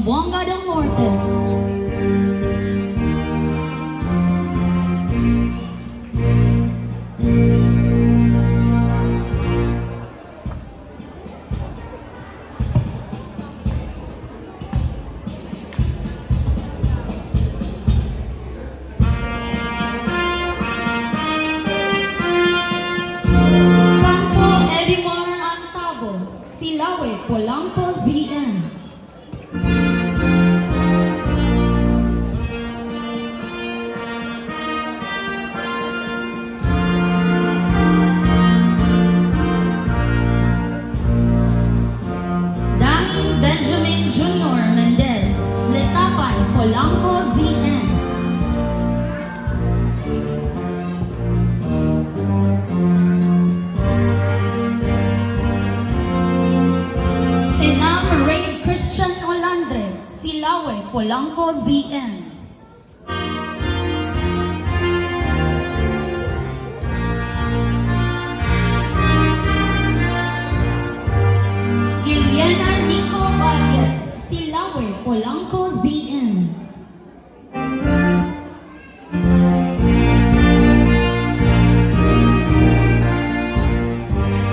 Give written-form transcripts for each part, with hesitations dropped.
Zamboanga del Norte. Campo Edimar Antabo, Silawe, Polanco, ZN. Dami Benjamin Jr. Mendez, Letapan, Polanco, ZN. Enam Ray Christian Olandre, Silawe, Polanco, ZN. Giliana Nico Vargas, Silawe, Polanco, ZN.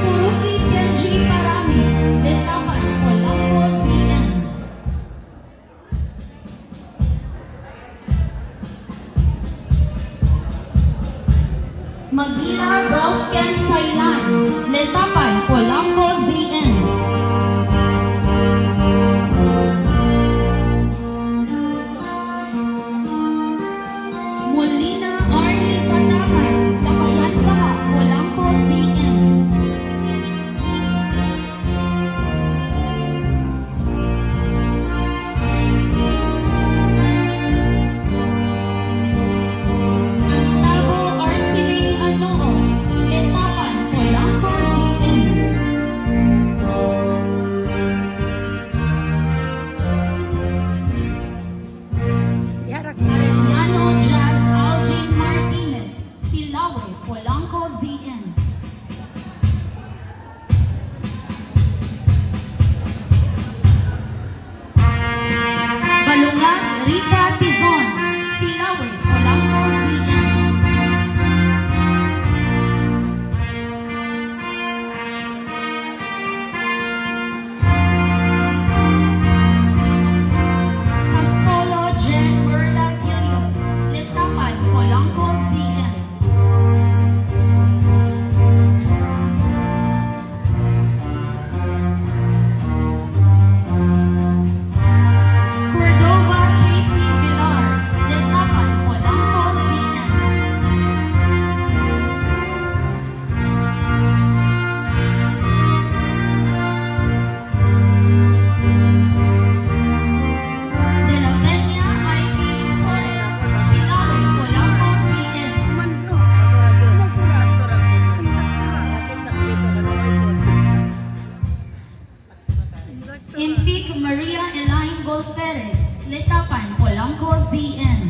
Kuruki Kenji Parami, Letapan, Polanco, ZN. Magila Ralph Ken Sailan, Letapan, Polanco, ZN. Molina Arnie Panahan, Labayan Baha, Polanco, ZN. Antabo Artsine Anoos, Letapan, Polanco, ZN. Arellano Jazz Algin Martinez, Silawe, Polanco, ZN. Balungat Rika Tizon, Silawe, Polanco, ZN. Castolo Jen Merla Gilios, Letapan, Polanco, ZN. Cordova Casey Villar, Letapan, Polanco, ZN. De la Peña Ivy Suarez, Silawe, Polanco, ZN. Impik Maria Elaine Golfere, Letapan, Polanco, ZN.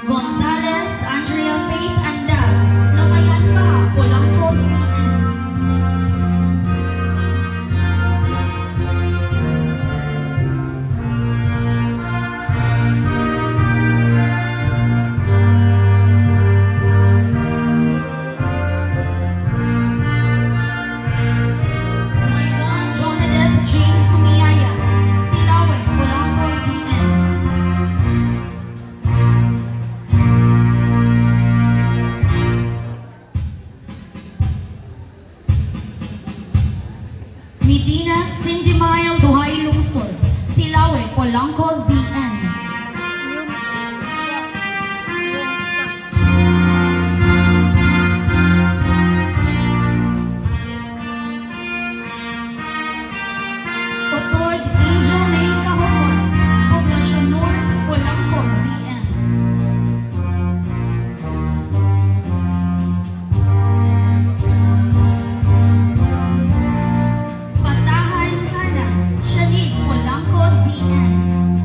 Gonzalez Andrea Faith Andag, Labayan Baha, Polanco, ZN. Mayron Jonadeth Jane Sumiaya, Silawe, Polanco, ZN. Medina Cindy Mile Duhay Lungsod, Silawe, Polanco, ZN. Otod Angel May Kahokon, Poblacion North, Polanco, ZN. Patahan Hana, Shanik, Polanco, ZN.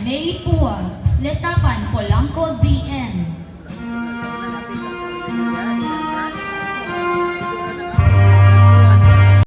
May Pua, Letapan, Polanco